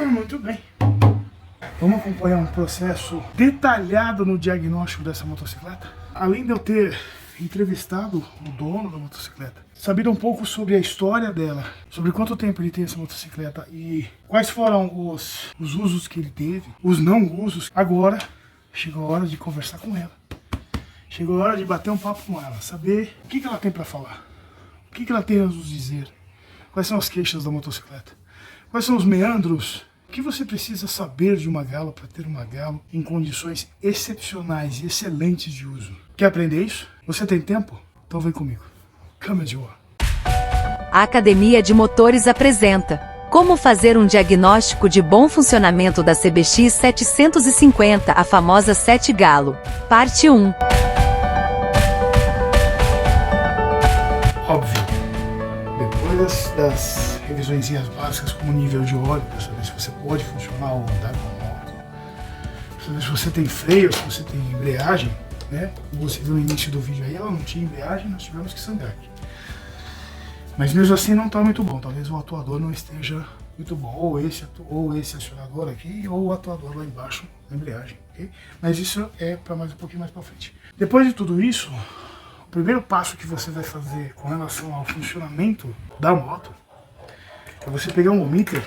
Muito bem. Vamos acompanhar um processo detalhado no diagnóstico dessa motocicleta. Além de eu ter entrevistado o dono da motocicleta, sabido um pouco sobre a história dela, sobre quanto tempo ele tem essa motocicleta e quais foram os usos que ele teve, os não usos, agora chegou a hora de conversar com ela. Chegou a hora de bater um papo com ela, saber o que ela tem para falar, o que ela tem a nos dizer, quais são as queixas da motocicleta, quais são os meandros. O que você precisa saber de uma Galo para ter uma Galo em condições excepcionais e excelentes de uso? Quer aprender isso? Você tem tempo? Então vem comigo. Come de boa. A Academia de Motores apresenta como fazer um diagnóstico de bom funcionamento da CBX 750, a famosa 7 Galo. Parte 1. Óbvio. Depois das revisõezinhas básicas como nível de óleo, para saber se você pode funcionar ou andar com a moto, para saber se você tem freio, se você tem embreagem, né? Como você viu no início do vídeo aí, ela não tinha embreagem, nós tivemos que sangrar aqui. Mas mesmo assim não está muito bom, talvez o atuador não esteja muito bom, ou esse acionador aqui, ou o atuador lá embaixo da embreagem, ok? Mas isso é para mais um pouquinho mais para frente. Depois de tudo isso, o primeiro passo que você vai fazer com relação ao funcionamento da moto é você pegar um ohmmeter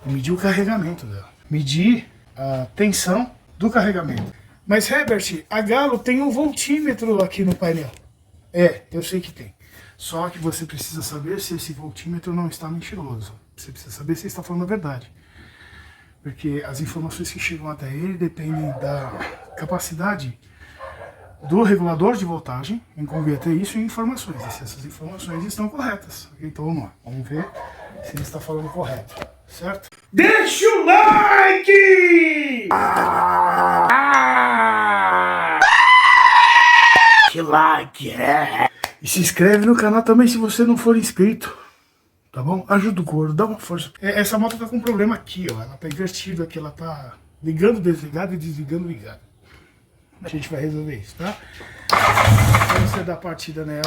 e medir o carregamento dela. Medir a tensão do carregamento. Mas Herbert, a Galo tem um voltímetro aqui no painel. É, eu sei que tem. Só que você precisa saber se esse voltímetro não está mentiroso. Você precisa saber se ele está falando a verdade. Porque as informações que chegam até ele dependem da capacidade do regulador de voltagem em converter isso em informações, e se essas informações estão corretas. Então vamos lá, vamos ver se ele está falando correto, certo? Deixa o like! Que like, é! E se inscreve no canal também se você não for inscrito, tá bom? Ajuda o gordo, dá uma força. Essa moto tá com um problema aqui, ó, ela tá invertida aqui, ela tá ligando desligado e desligando ligado. A gente vai resolver isso, tá? Então você dá a partida nela.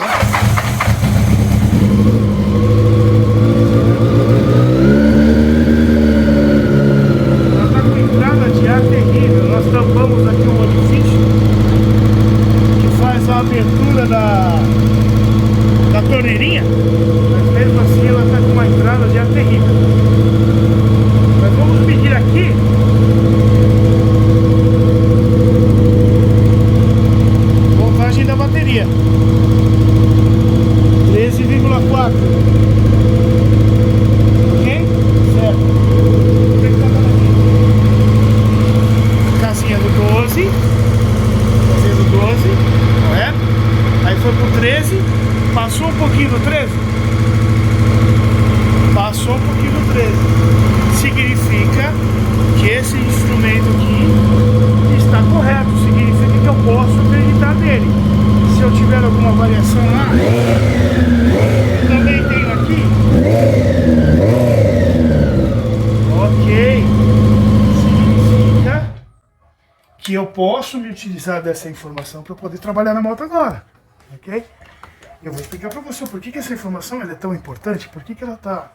Ela tá com entrada de ar terrível. Nós tampamos aqui um orifício que faz a abertura da torneirinha. Mas mesmo assim ela tá com uma entrada de ar terrível. Mas vamos medir aqui. Da bateria 13,4, ok? Certo. Casinha do 12, casinha do 12, correto? Aí foi pro 13, passou um pouquinho do 13, passou um pouquinho do 13, significa que esse instrumento aqui está correto, significa que eu posso acreditar nele. Se eu tiver alguma variação lá, eu também tenho aqui. Ok. Significa que eu posso me utilizar dessa informação para poder trabalhar na moto agora. Ok? Eu vou explicar para você por que essa informação é tão importante, por que ela está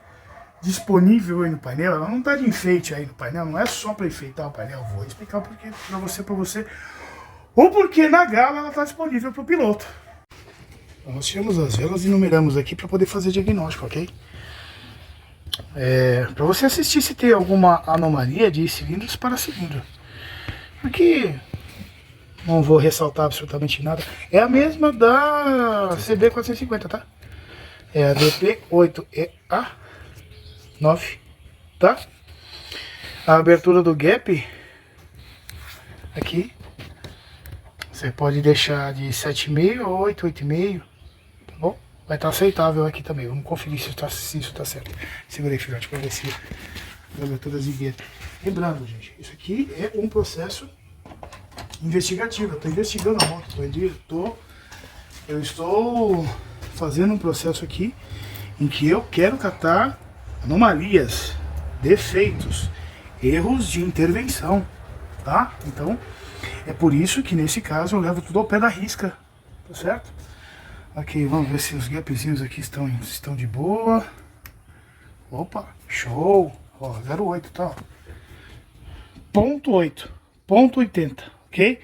disponível aí no painel. Ela não está de enfeite aí no painel, não é só para enfeitar o painel. Eu vou explicar porque para você. Ou porque na Galo ela está disponível para o piloto. Então, nós tiramos as velas e numeramos aqui para poder fazer diagnóstico, ok? Para você assistir se tem alguma anomalia de cilindros para cilindro. Aqui não vou ressaltar absolutamente nada. É a mesma da CB450, tá? É a DP8EA9, tá? A abertura do gap aqui. Você pode deixar de 7,5 ou 8,5, tá bom? Vai estar aceitável aqui também. Vamos conferir se isso está certo. Segura aí, filhote, para ver se a abertura zigueira. Lembrando, gente, isso aqui é um processo investigativo. Eu estou investigando a moto, eu estou fazendo um processo aqui em que eu quero catar anomalias, defeitos, erros de intervenção, tá? Então, é por isso que nesse caso eu levo tudo ao pé da risca, tá certo? Aqui, vamos ver se os gapzinhos aqui estão de boa. Opa, show. Ó, 0,8, tá? Ponto 8, ponto 80, ok?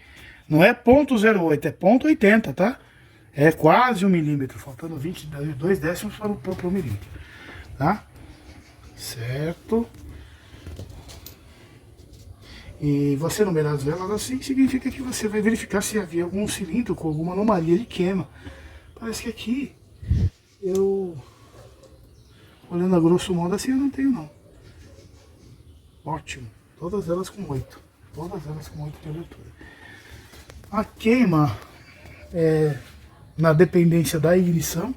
Não é ponto 0,8, é ponto 80, tá? É quase 1 milímetro, faltando 22 décimos para o milímetro, tá? Certo? E você numerar as velas assim significa que você vai verificar se havia algum cilindro com alguma anomalia de queima. Parece que aqui, olhando a grosso modo assim, eu não tenho não. Ótimo. Todas elas com 8. Todas elas com 8 de abertura. A queima, na dependência da ignição,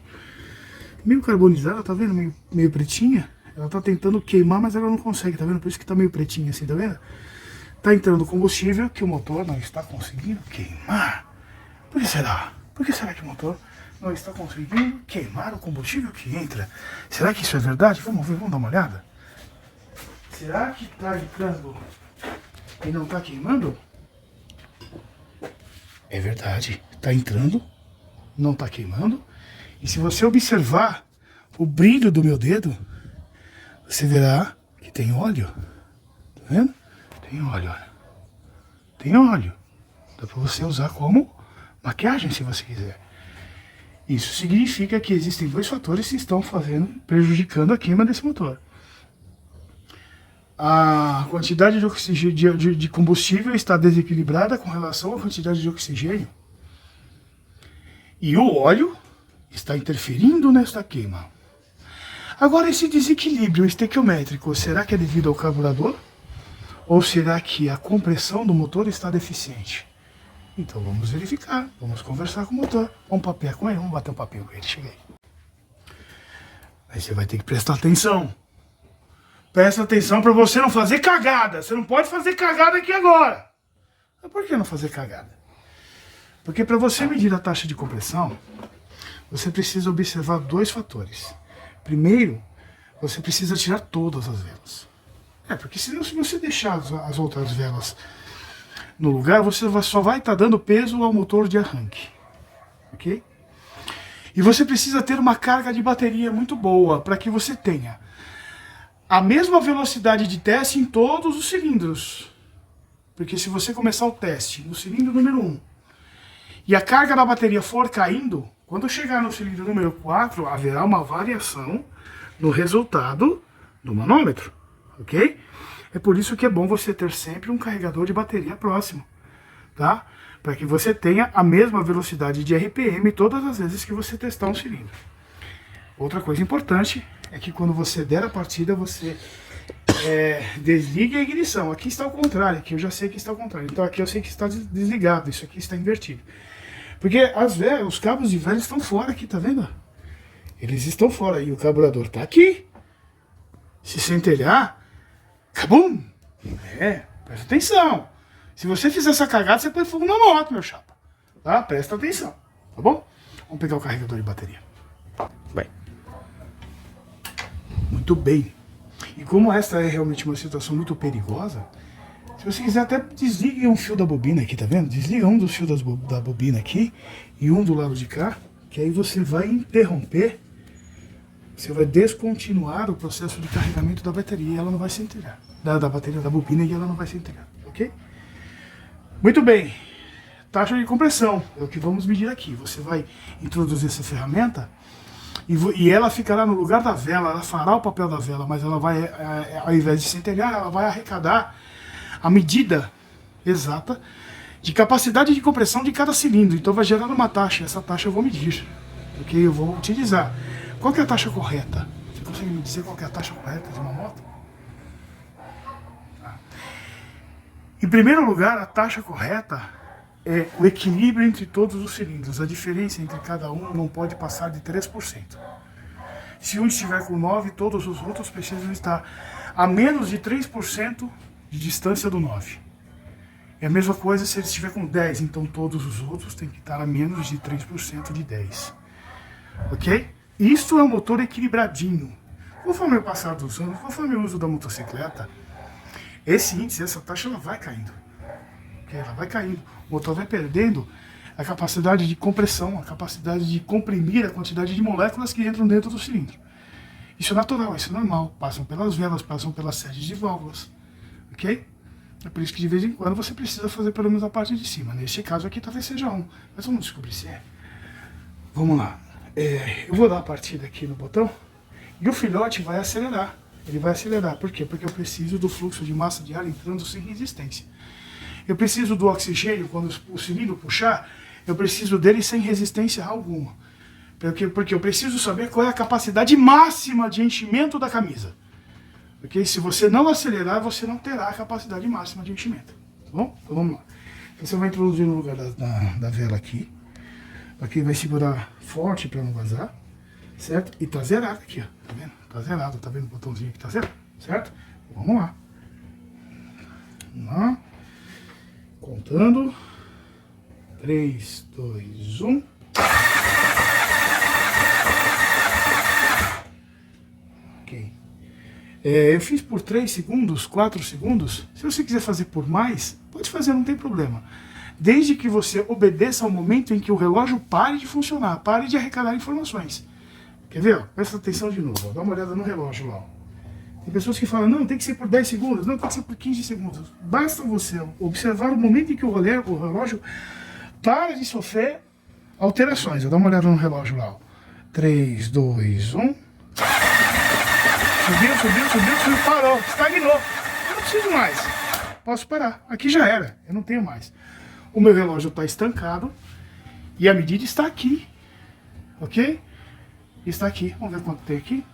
meio carbonizada, tá vendo? Meio pretinha. Ela tá tentando queimar, mas ela não consegue, tá vendo? Por isso que tá meio pretinha assim, tá vendo? Tá entrando combustível que o motor não está conseguindo queimar. Por que será? Por que será que o motor não está conseguindo queimar o combustível que entra? Será que isso é verdade? Vamos ver, vamos dar uma olhada. Será que está entrando e não está queimando? É verdade, está entrando, não está queimando. E se você observar o brilho do meu dedo, você verá que tem óleo. Tá vendo? Tem óleo, olha. Tem óleo. Dá para você usar como maquiagem se você quiser. Isso significa que existem dois fatores que estão prejudicando a queima desse motor. A quantidade de oxigênio, de combustível está desequilibrada com relação à quantidade de oxigênio. E o óleo está interferindo nesta queima. Agora, esse desequilíbrio estequiométrico, será que é devido ao carburador? Ou será que a compressão do motor está deficiente? Então vamos verificar, vamos conversar com o motor. Vamos papear com ele, vamos bater um papinho com ele, chega aí. Aí você vai ter que prestar atenção. Presta atenção para você não fazer cagada. Você não pode fazer cagada aqui agora. Mas por que não fazer cagada? Porque para você medir a taxa de compressão, você precisa observar dois fatores. Primeiro, você precisa tirar todas as velas. Porque senão, se você deixar as outras velas no lugar, você só vai estar dando peso ao motor de arranque. Ok? E você precisa ter uma carga de bateria muito boa para que você tenha a mesma velocidade de teste em todos os cilindros. Porque se você começar o teste no cilindro número 1 e a carga da bateria for caindo, quando chegar no cilindro número 4, haverá uma variação no resultado do manômetro. Ok? É por isso que é bom você ter sempre um carregador de bateria próximo, tá? Para que você tenha a mesma velocidade de RPM todas as vezes que você testar um cilindro. Outra coisa importante é que quando você der a partida, você desligue a ignição. Aqui está o contrário, aqui eu já sei que está o contrário. Então aqui eu sei que está desligado, isso aqui está invertido. Porque os cabos de velho estão fora aqui, tá vendo? Eles estão fora e o carburador está aqui. Se centelhar, cabum! Presta atenção. Se você fizer essa cagada, você põe fogo na moto, meu chapa. Tá? Presta atenção, tá bom? Vamos pegar o carregador de bateria. Vai. Muito bem. E como esta é realmente uma situação muito perigosa, se você quiser até desligue um fio da bobina aqui, tá vendo? Desliga um dos fios da bobina aqui e um do lado de cá, que aí você vai interromper, você vai descontinuar o processo de carregamento da bateria e ela não vai se integrar. Da bateria da bobina e ela não vai se integrar, ok? Muito bem. Taxa de compressão é o que vamos medir aqui. Você vai introduzir essa ferramenta e ela ficará no lugar da vela, ela fará o papel da vela, mas ela vai, ao invés de centelhar, ela vai arrecadar a medida exata de capacidade de compressão de cada cilindro. Então vai gerar uma taxa, essa taxa eu vou medir, porque eu vou utilizar. Qual que é a taxa correta? Você consegue me dizer qual que é a taxa correta de uma moto? Em primeiro lugar, a taxa correta é o equilíbrio entre todos os cilindros. A diferença entre cada um não pode passar de 3%. Se um estiver com 9, todos os outros precisam estar a menos de 3% de distância do 9. É a mesma coisa se ele estiver com 10, então todos os outros têm que estar a menos de 3% de 10. Ok? Isso é um motor equilibradinho. Conforme o passar dos anos, conforme o uso da motocicleta, esse índice, essa taxa, ela vai caindo. Ela vai caindo. O motor vai perdendo a capacidade de compressão, a capacidade de comprimir a quantidade de moléculas que entram dentro do cilindro. Isso é natural, isso é normal. Passam pelas velas, passam pelas sedes de válvulas, ok? É por isso que de vez em quando você precisa fazer pelo menos a parte de cima. Neste caso aqui talvez seja um, mas vamos descobrir se é. Vamos lá. Eu vou dar a partida aqui no botão e o filhote vai acelerar. Ele vai acelerar. Por quê? Porque eu preciso do fluxo de massa de ar entrando sem resistência. Eu preciso do oxigênio, quando o cilindro puxar, eu preciso dele sem resistência alguma. Porque eu preciso saber qual é a capacidade máxima de enchimento da camisa. Porque se você não acelerar, você não terá a capacidade máxima de enchimento. Tá bom? Então vamos lá. Então, você vai introduzir no lugar da vela aqui. Aqui vai segurar forte para não vazar. Certo? E tá zerado aqui, ó. Tá vendo? Tá zerado. Tá vendo o botãozinho que tá zerado? Certo? Vamos lá. Vamos lá. Contando. 3, 2, 1. Ok. Eu fiz por 3 segundos, 4 segundos. Se você quiser fazer por mais, pode fazer, não tem problema. Desde que você obedeça ao momento em que o relógio pare de funcionar, pare de arrecadar informações. Quer ver? Ó? Presta atenção de novo. Ó. Dá uma olhada no relógio lá. Ó. Tem pessoas que falam, não, tem que ser por 10 segundos, não, tem que ser por 15 segundos. Basta você observar o momento em que o relógio para de sofrer alterações. Dá uma olhada no relógio lá. Ó. 3, 2, 1. Subiu, parou, estagnou. Eu não preciso mais. Posso parar. Aqui já era, eu não tenho mais. O meu relógio está estancado e a medida está aqui. Ok? Está aqui. Vamos ver quanto tem aqui.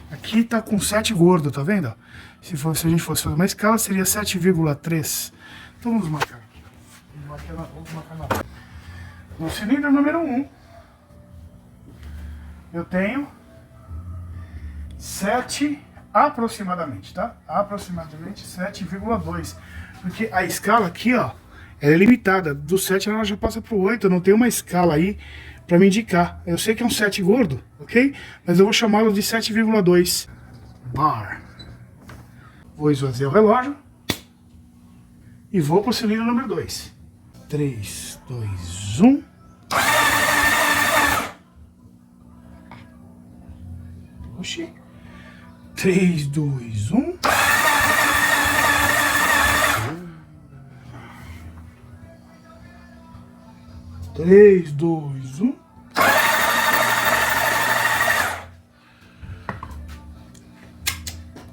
Aqui está com 7 gordo, tá vendo? Se a gente fosse fazer uma escala, seria 7,3. Então vamos marcar aqui. Vamos marcar na... No cilindro número 1, eu tenho 7 aproximadamente, tá? Aproximadamente 7,2. Porque a escala aqui, ó, ela é limitada. Do 7 ela já passa pro 8. Eu não tenho uma escala aí pra me indicar. Eu sei que é um 7 gordo, ok? Mas eu vou chamá-lo de 7,2 bar. Vou esvaziar o relógio e vou pro cilindro número 2. 3, 2, 1. Oxi. 3, 2, 1. Três, dois, 1.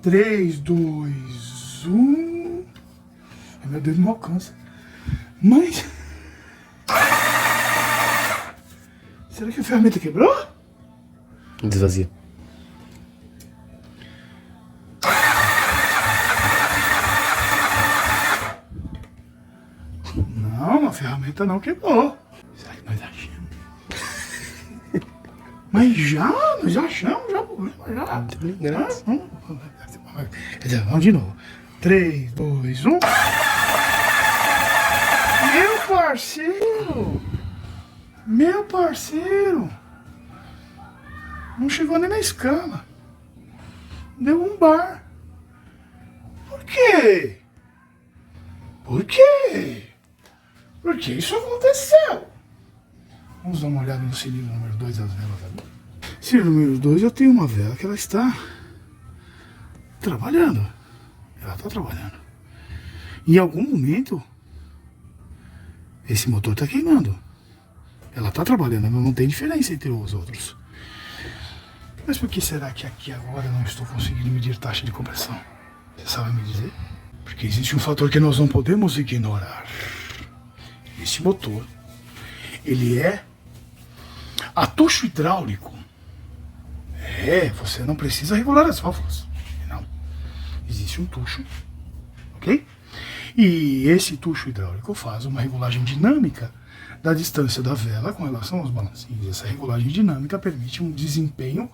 Três, dois, 1. Ai, meu Deus, não alcança. Mas... será que a ferramenta quebrou? Desvazia. Não, a ferramenta não quebrou. Será que nós achamos? Mas nós achamos já o problema, já. Vamos de novo. 3, 2, 1. Meu parceiro. Não chegou nem na escala. Deu um bar. Por quê? Por que isso aconteceu? Vamos dar uma olhada no cilindro número 2 das velas ali. Cilindro número 2, eu tenho uma vela que ela está trabalhando. Ela está trabalhando. Em algum momento, esse motor está queimando. Ela está trabalhando, não tem diferença entre os outros. Mas por que será que aqui agora eu não estou conseguindo medir taxa de compressão? Você sabe me dizer? Porque existe um fator que nós não podemos ignorar. Esse motor, ele é a tucho hidráulico. Você não precisa regular as válvulas. Não. Existe um tucho, ok? E esse tucho hidráulico faz uma regulagem dinâmica da distância da vela com relação aos balancinhos. Essa regulagem dinâmica permite um desempenho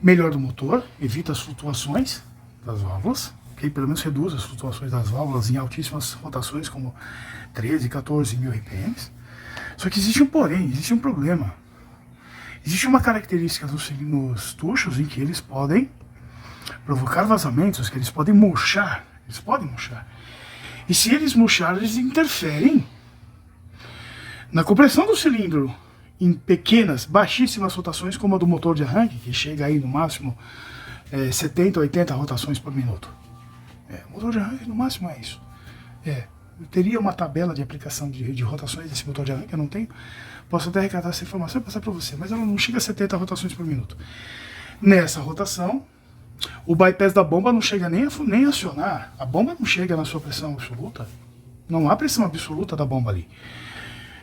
melhor do motor, evita as flutuações das válvulas, okay? Pelo menos reduz as flutuações das válvulas em altíssimas rotações, como 13, 14 mil RPMs. Só que existe um porém, existe um problema. Existe uma característica nos tuchos em que eles podem provocar vazamentos, que eles podem murchar. Eles podem murchar. E se eles murcharem, eles interferem na compressão do cilindro em pequenas, baixíssimas rotações, como a do motor de arranque, que chega aí no máximo 70, 80 rotações por minuto. O motor de arranque no máximo é isso. Eu teria uma tabela de aplicação de rotações desse motor de arranque, eu não tenho. Posso até recatar essa informação e passar para você, mas ela não chega a 70 rotações por minuto. Nessa rotação, o bypass da bomba não chega nem a acionar. A bomba não chega na sua pressão absoluta. Não há pressão absoluta da bomba ali.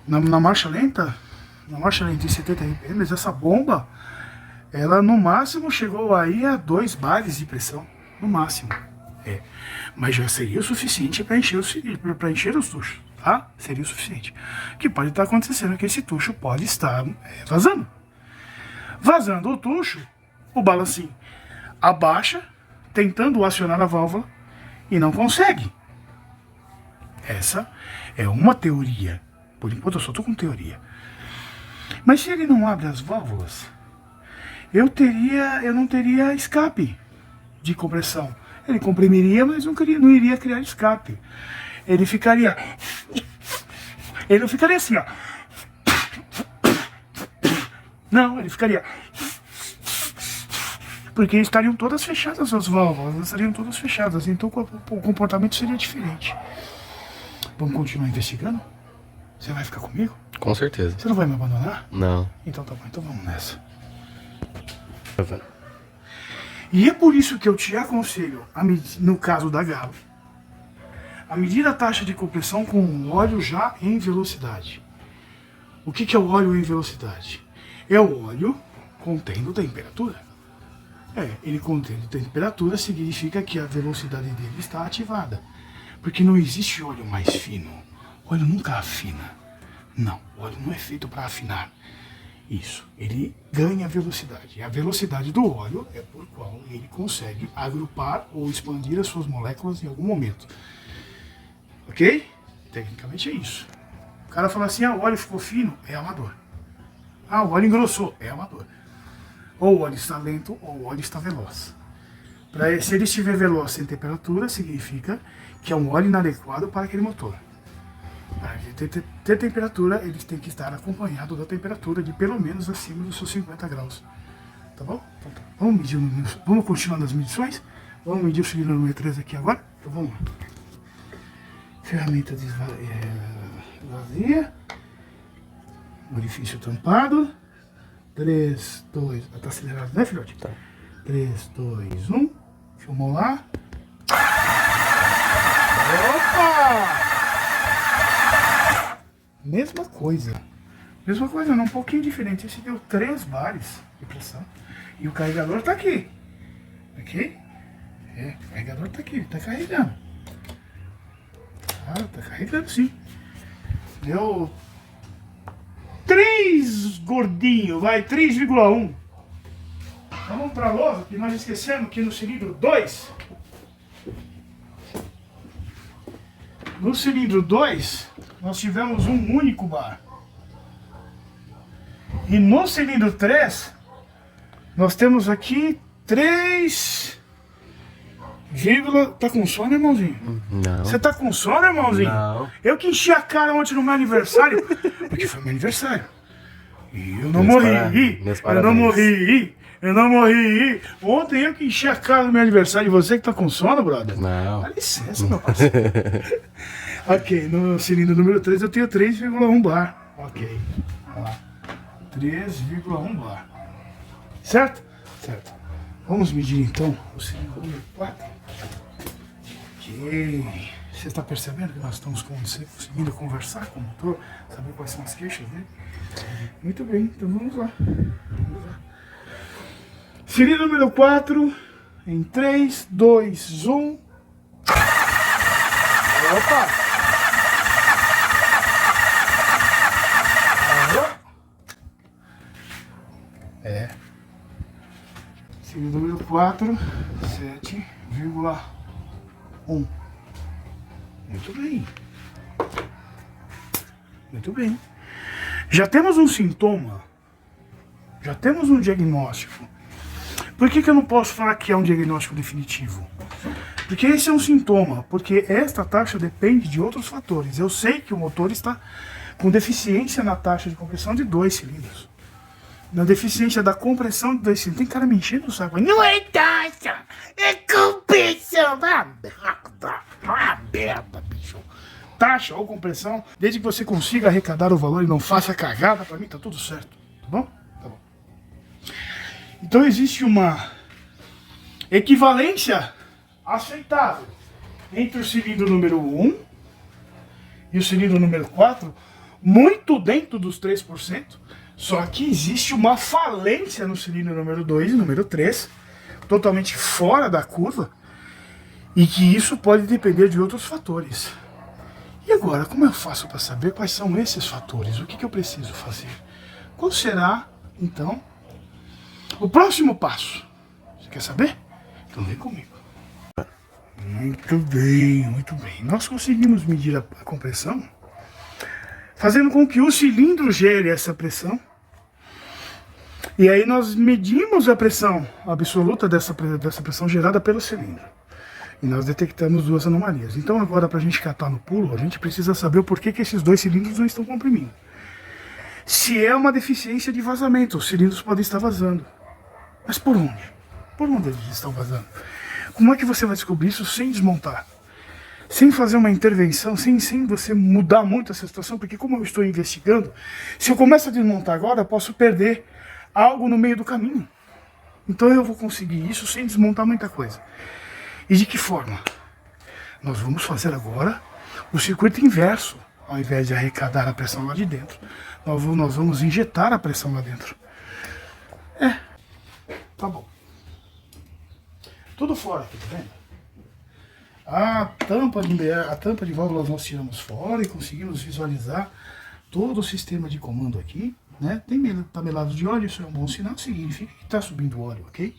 Na marcha lenta em 70 RPM, essa bomba, ela no máximo chegou aí a 2 bares de pressão. No máximo. Mas já seria o suficiente para encher os tuchos, tá? Seria o suficiente. O que pode estar acontecendo é que esse tucho pode estar vazando. Vazando o tucho, o balancinho abaixa, tentando acionar a válvula e não consegue. Essa é uma teoria. Por enquanto eu só estou com teoria. Mas se ele não abre as válvulas, eu não teria escape de compressão. Ele comprimiria, mas não iria criar escape. Ele não ficaria assim, ó. Não, ele ficaria... Porque estariam todas fechadas as válvulas, estariam todas fechadas, então o comportamento seria diferente. Vamos continuar investigando? Você vai ficar comigo? Com certeza. Você não vai me abandonar? Não. Então tá bom, então vamos nessa. E é por isso que eu te aconselho, no caso da Galo, a medir a taxa de compressão com o óleo já em velocidade. O que é o óleo em velocidade? É o óleo contendo temperatura. Ele contendo temperatura significa que a velocidade dele está ativada. Porque não existe óleo mais fino. O óleo nunca afina. Não, o óleo não é feito para afinar. Isso, ele ganha velocidade. E a velocidade do óleo é por qual ele consegue agrupar ou expandir as suas moléculas em algum momento. Ok? Tecnicamente é isso. O cara fala assim, o óleo ficou fino, é amador. O óleo engrossou, é amador. Ou o óleo está lento, ou o óleo está veloz. Se ele estiver veloz sem temperatura, significa que é um óleo inadequado para aquele motor. Para ter temperatura, ele tem que estar acompanhado da temperatura de pelo menos acima dos seus 50 graus. Tá bom? Então, tá. Vamos continuar nas medições? Vamos medir o cilindro número 3 aqui agora? Então vamos lá. Ferramenta vazia. Orifício tampado. 3, 2... Tá acelerado, né, filhote? Tá. 3, 2, 1. Filmou lá. Opa! Mesma coisa, não, um pouquinho diferente. Esse deu 3 bares de pressão. E o carregador tá aqui. Ok? O carregador tá aqui, tá carregando. Tá carregando sim. Deu 3 gordinho, vai, 3,1. Então vamos pra lousa, que nós esquecemos que no cilindro 2. No cilindro 2, nós tivemos um único bar. E no cilindro 3, nós temos aqui 3... Tá com sono, irmãozinho? Não. Você tá com sono, irmãozinho? Não. Eu que enchi a cara ontem no meu aniversário, porque foi meu aniversário. E eu não morri. Eu não morri. Ontem eu que enchi a cara no meu aniversário. E você que tá com sono, brother? Não. Dá licença, meu parceiro. Ok, no cilindro número 3 eu tenho 3,1 bar. Ok, vamos lá. 3,1 bar. Certo? Certo. Vamos medir então o cilindro número 4. Ok. Você está percebendo que nós estamos conseguindo conversar com o motor? Saber quais são as queixas dele? Muito bem, então vamos lá. Cilindro número 4. Em 3, 2, 1. Opa! Cilindro número 4, 7,1. Muito bem. Muito bem. Já temos um sintoma. Já temos um diagnóstico. Por que eu não posso falar que é um diagnóstico definitivo? Porque esse é um sintoma. Porque esta taxa depende de outros fatores. Eu sei que o motor está com deficiência na taxa de compressão de 2 cilindros. Na deficiência da compressão de 2 cilindros. Tem cara me enchendo o saco. Não é taxa, é compressão. Uma merda, bicho. Taxa ou compressão, desde que você consiga arrecadar o valor e não faça cagada, pra mim tá tudo certo. Tá bom? Tá bom. Então existe uma equivalência aceitável entre o cilindro número 1 e o cilindro número 4, muito dentro dos 3%, só que existe uma falência no cilindro número 2 e número 3, totalmente fora da curva, e que isso pode depender de outros fatores. E agora, como eu faço para saber quais são esses fatores? O que eu preciso fazer? Qual será, então, o próximo passo? Você quer saber? Então vem comigo. Muito bem, muito bem. Nós conseguimos medir a compressão fazendo com que o cilindro gere essa pressão. E aí nós medimos a pressão absoluta dessa pressão gerada pelo cilindro. E nós detectamos duas anomalias. Então agora, para a gente catar no pulo, a gente precisa saber o porquê que esses dois cilindros não estão comprimindo. Se é uma deficiência de vazamento, os cilindros podem estar vazando. Mas por onde? Por onde eles estão vazando? Como é que você vai descobrir isso sem desmontar? Sem fazer uma intervenção, sem você mudar muito essa situação, porque como eu estou investigando, se eu começo a desmontar agora, eu posso perder algo no meio do caminho. Então eu vou conseguir isso sem desmontar muita coisa. E de que forma? Nós vamos fazer agora o circuito inverso. Ao invés de arrecadar a pressão lá de dentro, nós vamos injetar a pressão lá dentro. Tá bom. Tudo fora aqui, tá vendo? A tampa de válvulas nós tiramos fora e conseguimos visualizar todo o sistema de comando aqui, né? Tem tamelado de óleo, isso é um bom sinal, significa que está subindo óleo, ok?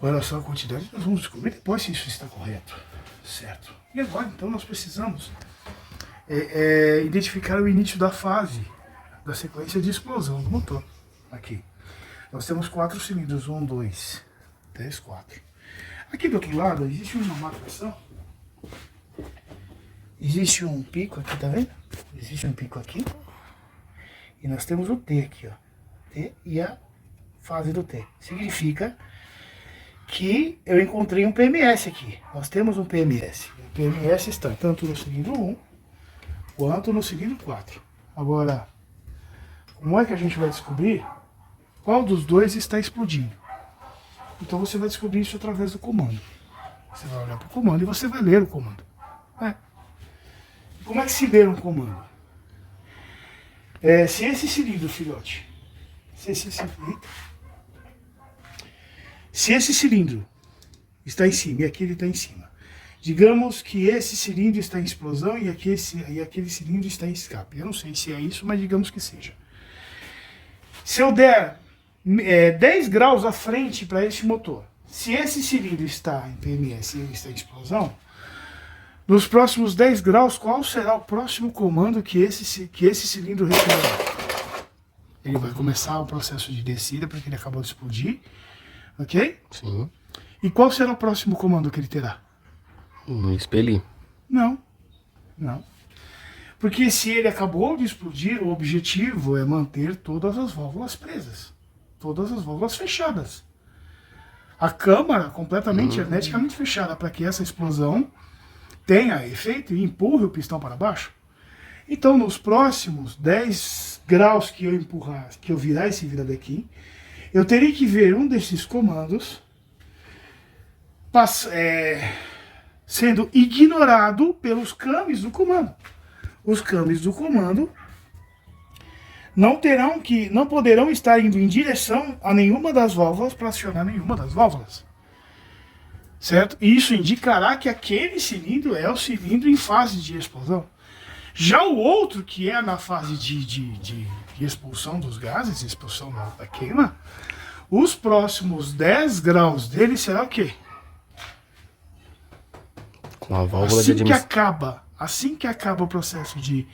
Olha só a quantidade, nós vamos descobrir depois se isso está correto, certo? E agora, então, nós precisamos identificar o início da fase da sequência de explosão do motor. Aqui, nós temos 4 cilindros, 1, 2, 3, 4. Aqui do outro lado existe uma marcação, existe um pico aqui, tá vendo? Existe um pico aqui, e nós temos o T aqui, ó, T e a fase do T. Significa que eu encontrei um PMS aqui. Nós temos um PMS. O PMS está tanto no cilindro 1 quanto no cilindro 4. Agora, como é que a gente vai descobrir qual dos dois está explodindo? Então você vai descobrir isso através do comando. Você vai olhar para o comando e você vai ler o comando. Como é que se lê um comando? Se esse cilindro, filhote, se esse cilindro está em cima e aquele está em cima, digamos que esse cilindro está em explosão e aquele cilindro está em escape. Eu não sei se é isso, mas digamos que seja. Se eu der 10 graus à frente para esse motor, se esse cilindro está em PMS e ele está em explosão, nos próximos 10 graus, qual será o próximo comando que esse cilindro receberá? Ele vai começar o processo de descida porque ele acabou de explodir. Ok? Sim. E qual será o próximo comando que ele terá? Expelir. Não. Porque se ele acabou de explodir, o objetivo é manter todas as válvulas presas. Todas as válvulas fechadas. A câmara completamente hermeticamente fechada para que essa explosão tenha efeito e empurre o pistão para baixo. Então, nos próximos 10 graus que eu empurrar, que eu virar esse virador aqui, eu teria que ver um desses comandos sendo ignorado pelos câmbios do comando. Os câmbios do comando não poderão estar indo em direção a nenhuma das válvulas para acionar nenhuma das válvulas. Certo? E isso indicará que aquele cilindro é o cilindro em fase de explosão. Já o outro, que é na fase de expulsão dos gases, expulsão da queima, os próximos 10 graus dele será o quê? Com a válvula de admissão. Assim que acaba o processo de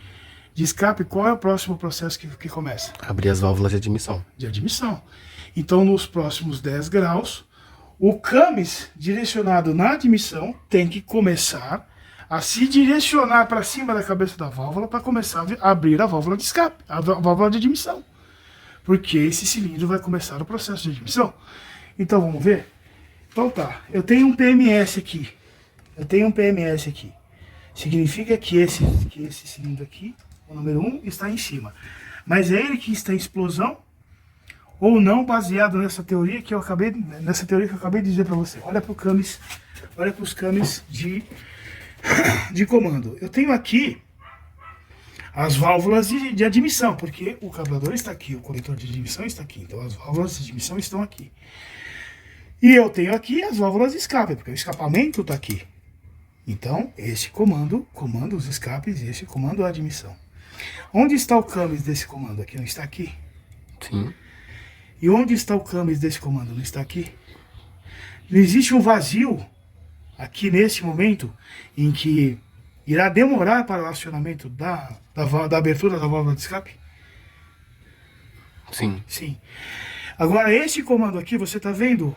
escape, qual é o próximo processo que começa? Abrir as válvulas de admissão. De admissão. Então, nos próximos 10 graus, o câmbio direcionado na admissão tem que começar a se direcionar para cima da cabeça da válvula para começar a abrir a válvula de escape, a válvula de admissão. Porque esse cilindro vai começar o processo de admissão. Então vamos ver? Então tá, eu tenho um PMS aqui. Significa que esse cilindro aqui, o número 1, está em cima. Mas é ele que está em explosão ou não, baseado nessa teoria que eu acabei de dizer para você. Olha para os cames de comando. Eu tenho aqui as válvulas de admissão, porque o carburador está aqui, o coletor de admissão está aqui. Então as válvulas de admissão estão aqui. E eu tenho aqui as válvulas de escape, porque o escapamento está aqui. Então, esse comanda os escapes e esse comando a admissão. Onde está o camis desse comando aqui? Não está aqui? Sim. E onde está o camis desse comando? Não está aqui? Não existe um vazio aqui nesse momento em que irá demorar para o acionamento da abertura da válvula de escape? Sim. Sim. Agora, esse comando aqui, você está vendo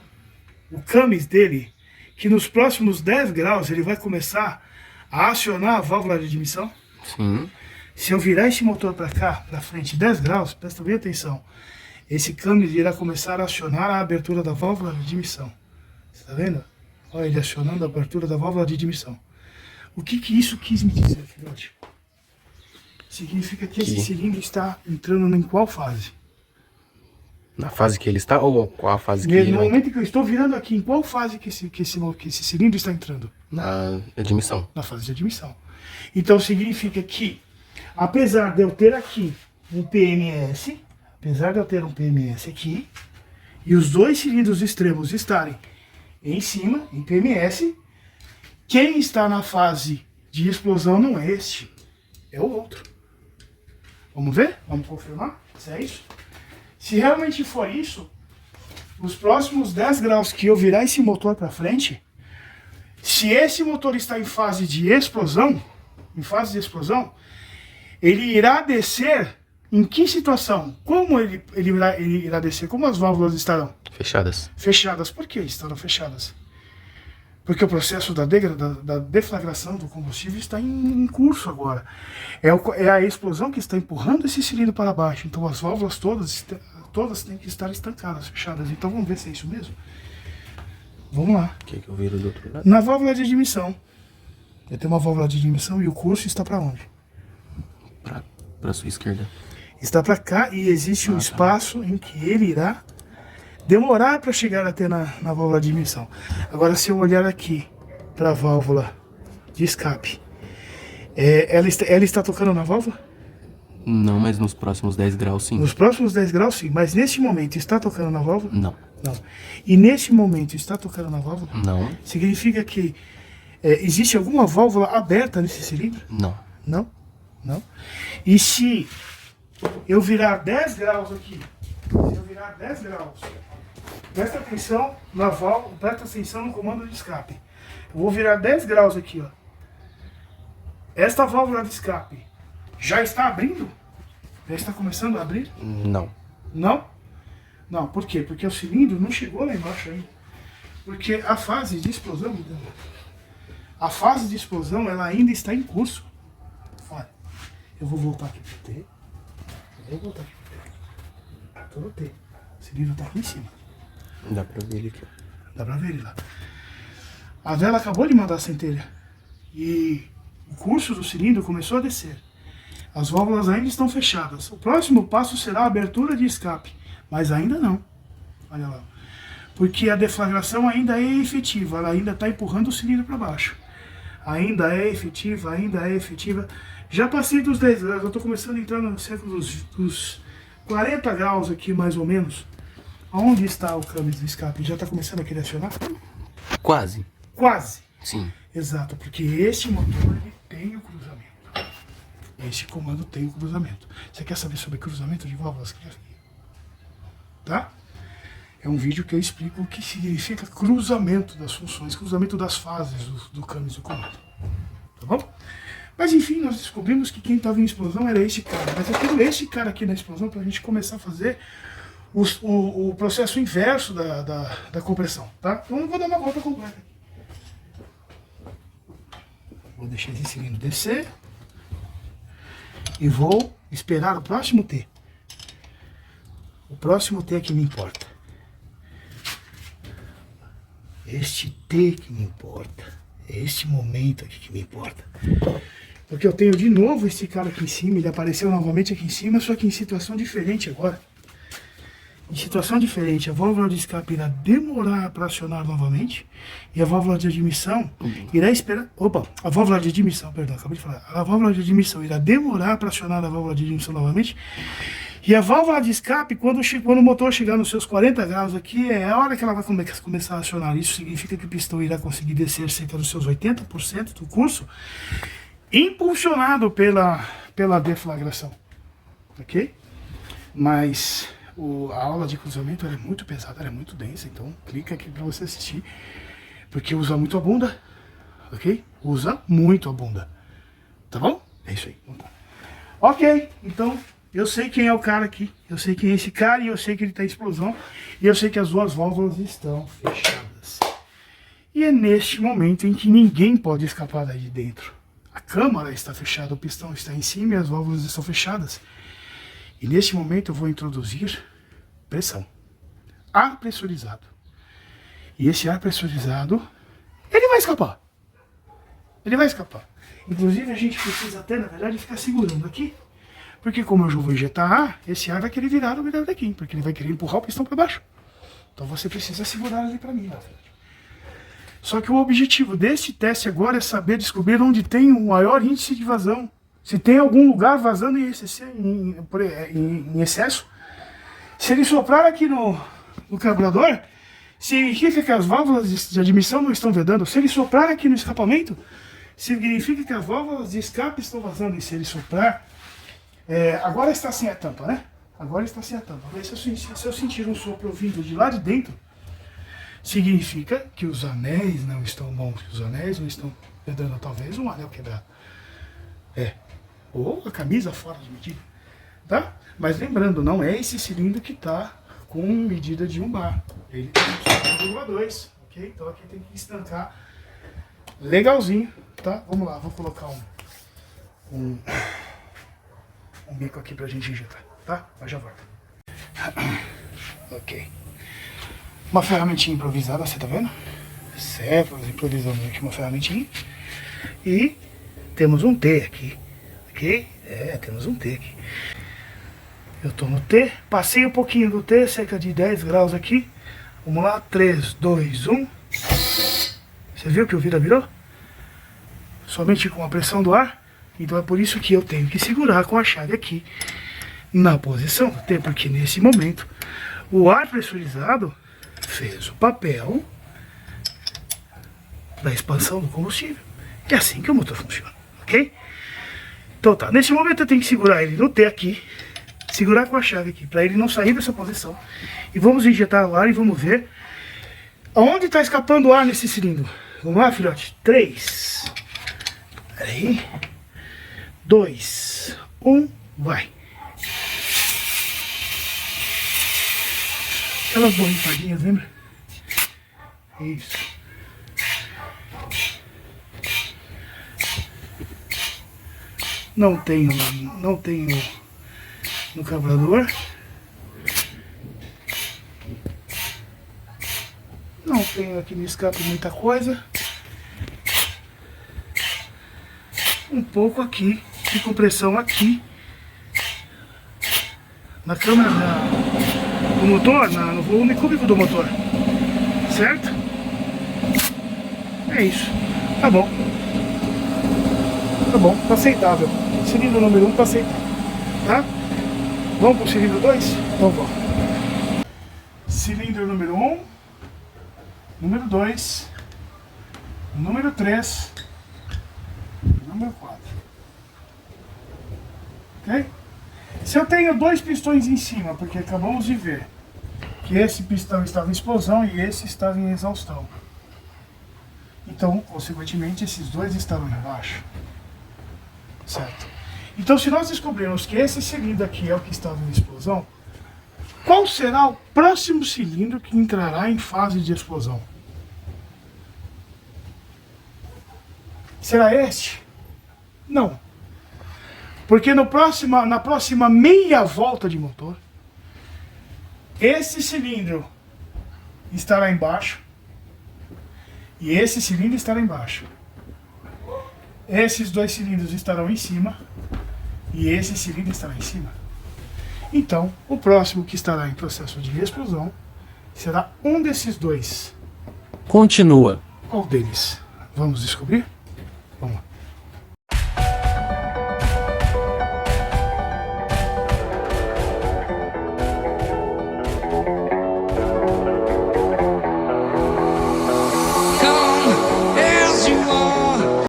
o camis dele, que nos próximos 10 graus ele vai começar a acionar a válvula de admissão? Sim. Se eu virar esse motor para cá, para frente, 10 graus, presta bem atenção, esse camis irá começar a acionar a abertura da válvula de admissão. Você está vendo? Olha ele acionando a abertura da válvula de admissão. O que isso quis me dizer, filhote? Significa que esse cilindro está entrando em qual fase? Na fase que ele está ou qual a fase que ele No vai? momento que eu estou virando aqui, em qual fase que esse cilindro está entrando? Na admissão. Na fase de admissão. Então significa que, apesar de eu ter aqui um PMS, aqui, e os dois cilindros extremos estarem em cima, em PMS, quem está na fase de explosão não é este, é o outro. Vamos ver? Vamos confirmar se é isso? Se realmente for isso, os próximos 10 graus que eu virar esse motor para frente, se esse motor está em fase de explosão, ele irá descer em que situação? Como ele irá descer? Como as válvulas estarão? Fechadas. Fechadas. Por que estarão fechadas? Porque o processo da deflagração do combustível está em curso agora. É a explosão que está empurrando esse cilindro para baixo. Então as válvulas todas têm que estar estancadas, fechadas. Então vamos ver se é isso mesmo. Vamos lá. Quer que eu viro do outro lado? Na válvula de admissão. Eu tenho uma válvula de admissão e o curso está para onde? Para sua esquerda. Está para cá e existe um espaço em que ele irá demorar para chegar até na válvula de admissão. Agora, se eu olhar aqui para a válvula de escape, ela está tocando na válvula? Não, mas nos próximos 10 graus sim. Nos próximos 10 graus sim, mas nesse momento está tocando na válvula? Não. Não. E nesse momento está tocando na válvula? Não. Significa que existe alguma válvula aberta nesse cilindro? Não. Não? Não. E se eu virar 10 graus aqui, presta atenção na válvula, presta atenção no comando de escape. Eu vou virar 10 graus aqui, ó. Esta válvula de escape já está abrindo? Já está começando a abrir? Não. Não? Não, por quê? Porque o cilindro não chegou lá embaixo ainda. Porque a fase de explosão, ela ainda está em curso. Olha, eu vou voltar aqui pro T. Tô no T. O cilindro está aqui em cima. Dá pra ver ele aqui. Dá pra ver ele lá. A vela acabou de mandar a centelha. E o curso do cilindro começou a descer. As válvulas ainda estão fechadas. O próximo passo será a abertura de escape. Mas ainda não. Olha lá. Porque a deflagração ainda é efetiva. Ela ainda está empurrando o cilindro para baixo. Ainda é efetiva. Já passei dos 10 graus. Eu estou começando a entrar no século dos 40 graus aqui, mais ou menos. Onde está o camis de escape? Já está começando a querer acionar? Quase. Quase. Sim. Exato, porque esse motor ele tem o cruzamento. Esse comando tem o cruzamento. Você quer saber sobre cruzamento de válvulas? Tá? É um vídeo que eu explico o que significa cruzamento das funções, cruzamento das fases do camis do comando. Tá bom? Mas enfim, nós descobrimos que quem estava em explosão era esse cara. Mas eu quero esse cara aqui na explosão para a gente começar a fazer o processo inverso da compressão, tá? Então eu vou dar uma volta completa. Vou deixar esse cilindro descer. E vou esperar o próximo T. O próximo T é que me importa. Este T que me importa. É este momento aqui que me importa. Porque eu tenho de novo esse cara aqui em cima. Ele apareceu novamente aqui em cima, só que em situação diferente agora. Em situação diferente, a válvula de escape irá demorar para acionar novamente. E a válvula de admissão irá esperar... Opa, a válvula de admissão, perdão, acabei de falar. A válvula de admissão irá demorar para acionar a válvula de admissão novamente. E a válvula de escape, quando o motor chegar nos seus 40 graus aqui, é a hora que ela vai começar a acionar. Isso significa que o pistão irá conseguir descer cerca dos seus 80% do curso, impulsionado pela deflagração. Ok? Mas... a aula de cruzamento é muito pesada, ela é muito densa, então clica aqui para você assistir, porque usa muito a bunda, ok? Usa muito a bunda, tá bom? É isso aí. Ok, então eu sei quem é o cara aqui, eu sei quem é esse cara e eu sei que ele tá em explosão e eu sei que as duas válvulas estão fechadas. E é neste momento em que ninguém pode escapar daí de dentro. A câmara está fechada, o pistão está em cima e as válvulas estão fechadas. E neste momento eu vou introduzir pressão. Ar pressurizado. E esse ar pressurizado, ele vai escapar. Ele vai escapar. Inclusive a gente precisa até, na verdade, ficar segurando aqui. Porque como eu já vou injetar ar, esse ar vai querer virar no melhor daqui. Porque ele vai querer empurrar o pistão para baixo. Então você precisa segurar ali para mim, na verdade. Só que o objetivo desse teste agora é saber descobrir onde tem o maior índice de vazão. Se tem algum lugar vazando em excesso, se ele soprar aqui no carburador, significa que as válvulas de admissão não estão vedando. Se ele soprar aqui no escapamento, significa que as válvulas de escape estão vazando. E se ele soprar, agora está sem a tampa, né? Agora está sem a tampa. Mas se eu sentir um sopro vindo de lá de dentro, significa que os anéis não estão bons, que os anéis não estão vedando. Talvez um anel quebrado. Ou a camisa fora de medida, tá? Mas lembrando, não é esse cilindro que está com medida de 1 bar. Ele tem 1,2, ok? Então aqui tem que estancar legalzinho, tá? Vamos lá, vou colocar um bico aqui pra gente injetar, tá? Mas já volto. Ok. Uma ferramentinha improvisada, você tá vendo? Certo, nós improvisamos aqui uma ferramentinha. E temos um T aqui. Ok? Temos um T aqui. Eu tô no T, passei um pouquinho do T, cerca de 10 graus aqui. Vamos lá, 3, 2, 1. Você viu que o vidro virou? Somente com a pressão do ar. Então é por isso que eu tenho que segurar com a chave aqui na posição do T, porque nesse momento o ar pressurizado fez o papel da expansão do combustível. É assim que o motor funciona, ok? Então tá, nesse momento eu tenho que segurar ele no T aqui, segurar com a chave aqui, para ele não sair dessa posição. E vamos injetar o ar e vamos ver aonde está escapando o ar nesse cilindro. Vamos lá, filhote? 3. Peraí. 2, 1, vai. Aquelas borrifadinhas, lembra? Isso. Não tenho no carburador. Não tenho aqui no escape muita coisa. Um pouco aqui de compressão aqui na câmara do motor, no volume cúbico do motor, certo? É isso, tá bom, tá aceitável. Cilindro número 1 tá aceitável, tá? Vamos pro cilindro 2? Então vamos. Cilindro número 1, número 2, número 3, número 4. Ok? Se eu tenho dois pistões em cima, porque acabamos de ver que esse pistão estava em explosão e esse estava em exaustão. Então, consequentemente, esses dois estavam embaixo. Certo? Então, se nós descobrirmos que esse cilindro aqui é o que estava em explosão, qual será o próximo cilindro que entrará em fase de explosão? Será este? Não. Porque na próxima meia volta de motor, esse cilindro estará embaixo e esse cilindro estará embaixo. Esses dois cilindros estarão em cima e esse cilindro estará em cima. Então, o próximo que estará em processo de explosão será um desses dois. Continua. Qual deles? Vamos descobrir?